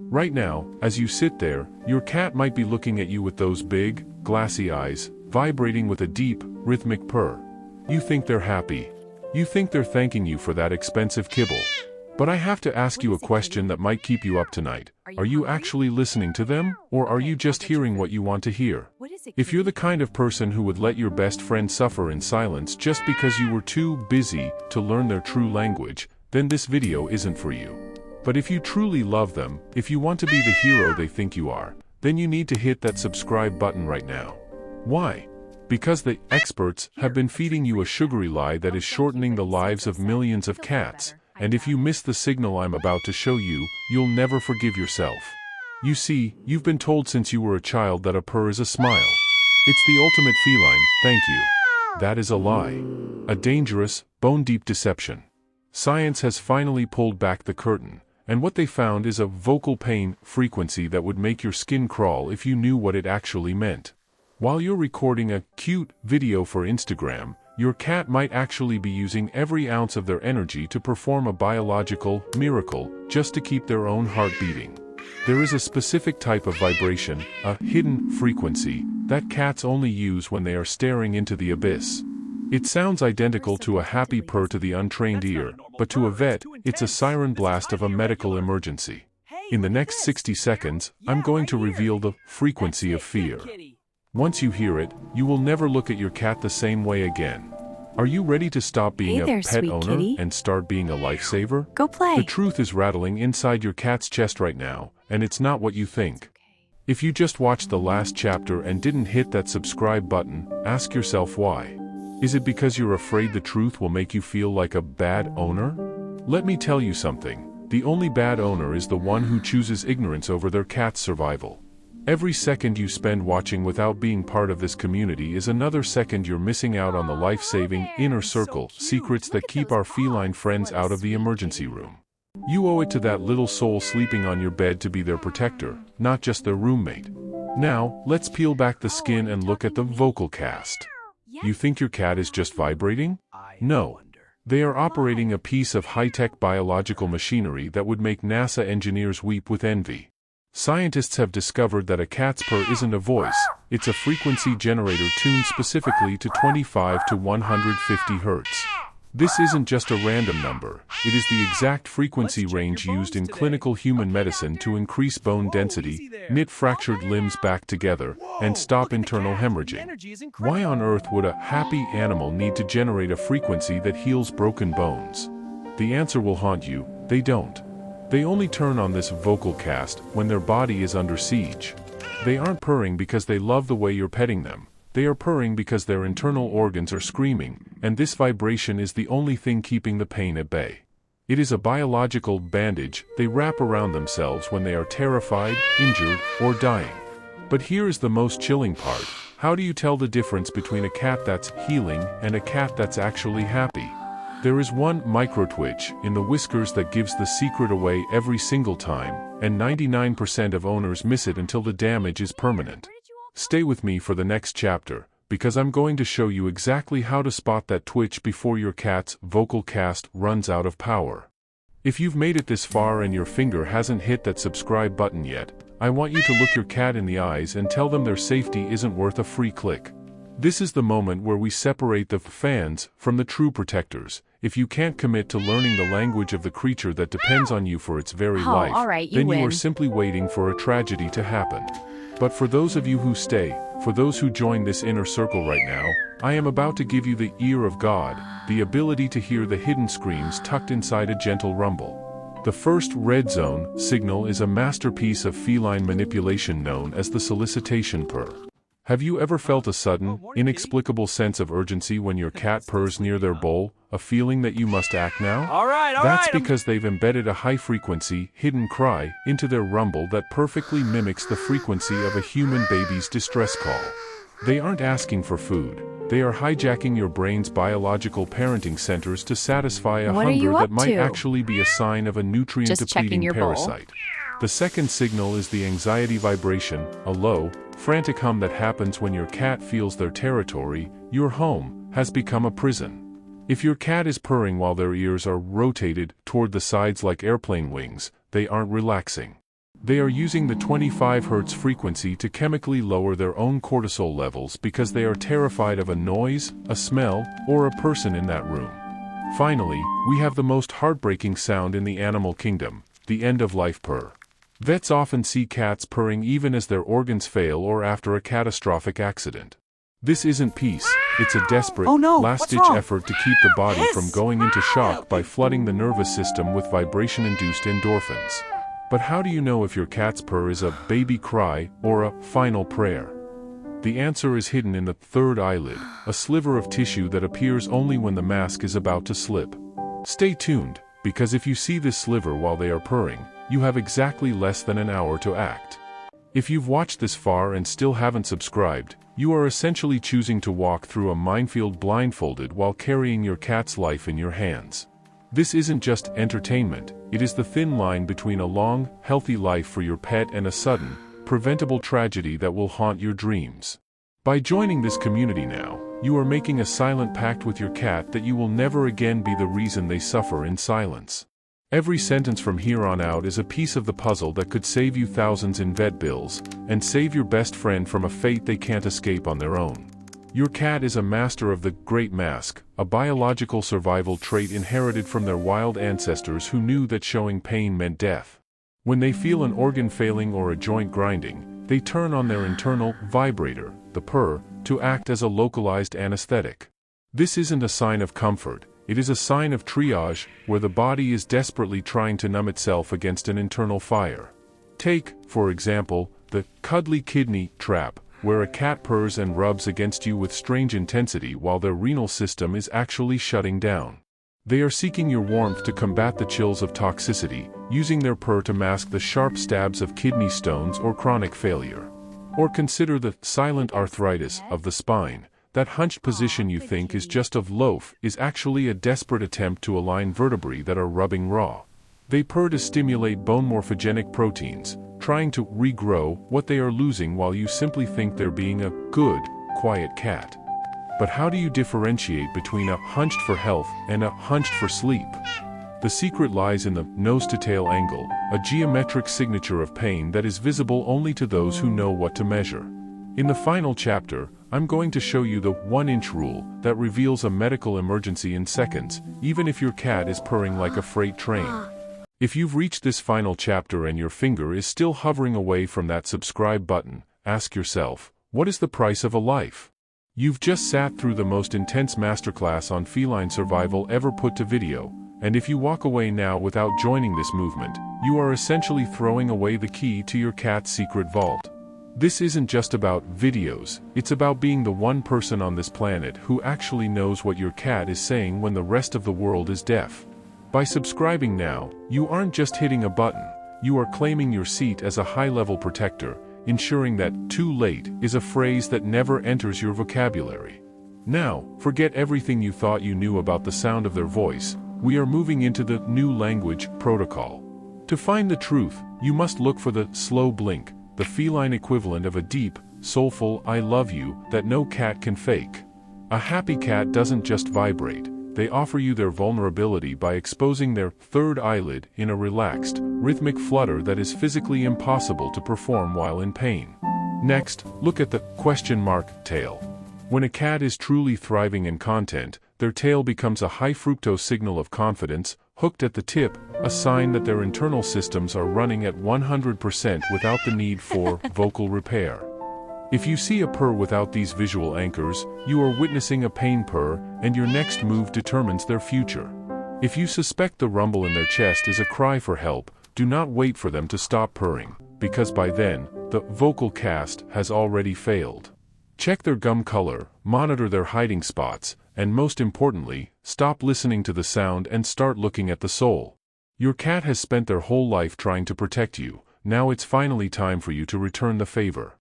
Right now, as you sit there, your cat might be looking at you with those big, glassy eyes, vibrating with a deep, rhythmic purr. You think they're happy. You think they're thanking you for that expensive kibble. But I have to ask you a question that might keep you up tonight. Are you actually listening to them, or are you just hearing what you want to hear? If you're the kind of person who would let your best friend suffer in silence just because you were too busy to learn their true language, then this video isn't for you. But if you truly love them, if you want to be the hero they think you are, then you need to hit that subscribe button right now. Why? Because the experts have been feeding you a sugary lie that is shortening the lives of millions of cats, and if you miss the signal I'm about to show you, you'll never forgive yourself. You see, you've been told since you were a child that a purr is a smile. It's the ultimate feline, thank you. That is a lie. A dangerous, bone-deep deception. Science has finally pulled back the curtain, and what they found is a vocal pain frequency that would make your skin crawl if you knew what it actually meant. While you're recording a cute video for Instagram, your cat might actually be using every ounce of their energy to perform a biological miracle just to keep their own heart beating. There is a specific type of vibration, a hidden frequency, that cats only use when they are staring into the abyss. It sounds identical to a happy purr to the untrained ear, but to a vet, it's a siren blast of a medical emergency. In the next 60 seconds, I'm going to reveal the frequency of fear. Once you hear it, you will never look at your cat the same way again. Are you ready to stop being a pet owner and start being a lifesaver? Go play. The truth is rattling inside your cat's chest right now, and it's not what you think. If you just watched the last chapter and didn't hit that subscribe button, ask yourself why. Is it because you're afraid the truth will make you feel like a bad owner? Let me tell you something. The only bad owner is the one who chooses ignorance over their cat's survival. Every second you spend watching without being part of this community is another second you're missing out on the life-saving inner circle secrets that keep our feline friends out of the emergency room. You owe it to that little soul sleeping on your bed to be their protector, not just their roommate. Now, let's peel back the skin and look at the vocal cast. You think your cat is just vibrating? No. They are operating a piece of high-tech biological machinery that would make NASA engineers weep with envy. Scientists have discovered that a cat's purr isn't a voice, it's a frequency generator tuned specifically to 25 to 150 Hz. This isn't just a random number, it is the exact frequency range used in clinical human medicine to increase bone density, knit fractured limbs back together, and stop internal hemorrhaging. Why on earth would a happy animal need to generate a frequency that heals broken bones? The answer will haunt you, they don't. They only turn on this vocal cast when their body is under siege. They aren't purring because they love the way you're petting them. They are purring because their internal organs are screaming, and this vibration is the only thing keeping the pain at bay. It is a biological bandage they wrap around themselves when they are terrified, injured, or dying. But here is the most chilling part. How do you tell the difference between a cat that's healing and a cat that's actually happy? There is one micro-twitch in the whiskers that gives the secret away every single time, and 99% of owners miss it until the damage is permanent. Stay with me for the next chapter, because I'm going to show you exactly how to spot that twitch before your cat's vocal cast runs out of power. If you've made it this far and your finger hasn't hit that subscribe button yet, I want you to look your cat in the eyes and tell them their safety isn't worth a free click. This is the moment where we separate the fans from the true protectors. If you can't commit to learning the language of the creature that depends on you for its very life, then you are simply waiting for a tragedy to happen. But for those of you who stay, for those who join this inner circle right now, I am about to give you the ear of God, the ability to hear the hidden screams tucked inside a gentle rumble. The first red zone signal is a masterpiece of feline manipulation known as the solicitation purr. Have you ever felt a sudden, inexplicable sense of urgency when your cat purrs near their bowl, a feeling that you must act now? That's because they've embedded a high-frequency, hidden cry into their rumble that perfectly mimics the frequency of a human baby's distress call. They aren't asking for food. They are hijacking your brain's biological parenting centers to satisfy a hunger that might actually be a sign of a nutrient-depleting parasite. The second signal is the anxiety vibration, a low, frantic hum that happens when your cat feels their territory, your home, has become a prison. If your cat is purring while their ears are rotated toward the sides like airplane wings, they aren't relaxing. They are using the 25 Hz frequency to chemically lower their own cortisol levels because they are terrified of a noise, a smell, or a person in that room. Finally, we have the most heartbreaking sound in the animal kingdom, the end-of-life purr. Vets often see cats purring even as their organs fail or after a catastrophic accident. This isn't peace, it's a desperate, last-ditch effort to keep the body from going into shock by flooding the nervous system with vibration-induced endorphins. But how do you know if your cat's purr is a baby cry or a final prayer? The answer is hidden in the third eyelid, a sliver of tissue that appears only when the mask is about to slip. Stay tuned, because if you see this sliver while they are purring, you have exactly less than an hour to act. If you've watched this far and still haven't subscribed, you are essentially choosing to walk through a minefield blindfolded while carrying your cat's life in your hands. This isn't just entertainment, it is the thin line between a long, healthy life for your pet and a sudden, preventable tragedy that will haunt your dreams. By joining this community now, you are making a silent pact with your cat that you will never again be the reason they suffer in silence. Every sentence from here on out is a piece of the puzzle that could save you thousands in vet bills, and save your best friend from a fate they can't escape on their own. Your cat is a master of the Great Mask, a biological survival trait inherited from their wild ancestors who knew that showing pain meant death. When they feel an organ failing or a joint grinding, they turn on their internal vibrator, the purr, to act as a localized anesthetic. This isn't a sign of comfort, it is a sign of triage, where the body is desperately trying to numb itself against an internal fire. Take, for example, the cuddly kidney trap, where a cat purrs and rubs against you with strange intensity while their renal system is actually shutting down. They are seeking your warmth to combat the chills of toxicity, using their purr to mask the sharp stabs of kidney stones or chronic failure. Or consider the silent arthritis of the spine. That hunched position you think is just of loaf is actually a desperate attempt to align vertebrae that are rubbing raw. They purr to stimulate bone morphogenic proteins, trying to regrow what they are losing while you simply think they're being a good, quiet cat. But how do you differentiate between a hunched for health and a hunched for sleep? The secret lies in the nose-to-tail angle, a geometric signature of pain that is visible only to those who know what to measure. In the final chapter, I'm going to show you the 1-inch rule that reveals a medical emergency in seconds, even if your cat is purring like a freight train. If you've reached this final chapter and your finger is still hovering away from that subscribe button, ask yourself, what is the price of a life? You've just sat through the most intense masterclass on feline survival ever put to video, and if you walk away now without joining this movement, you are essentially throwing away the key to your cat's secret vault. This isn't just about videos, it's about being the one person on this planet who actually knows what your cat is saying when the rest of the world is deaf. By subscribing now, you aren't just hitting a button, you are claiming your seat as a high-level protector, ensuring that "too late" is a phrase that never enters your vocabulary. Now, forget everything you thought you knew about the sound of their voice, we are moving into the new language protocol. To find the truth, you must look for the slow blink, the feline equivalent of a deep, soulful "I love you" that no cat can fake. A happy cat doesn't just vibrate. They offer you their vulnerability by exposing their third eyelid in a relaxed, rhythmic flutter that is physically impossible to perform while in pain. Next, look at the tail. When a cat is truly thriving in content, their tail becomes a high-fructose signal of confidence, hooked at the tip, a sign that their internal systems are running at 100% without the need for vocal repair. If you see a purr without these visual anchors, you are witnessing a pain purr, and your next move determines their future. If you suspect the rumble in their chest is a cry for help, do not wait for them to stop purring, because by then, the vocal cast has already failed. Check their gum color, monitor their hiding spots, and most importantly, stop listening to the sound and start looking at the soul. Your cat has spent their whole life trying to protect you, now it's finally time for you to return the favor.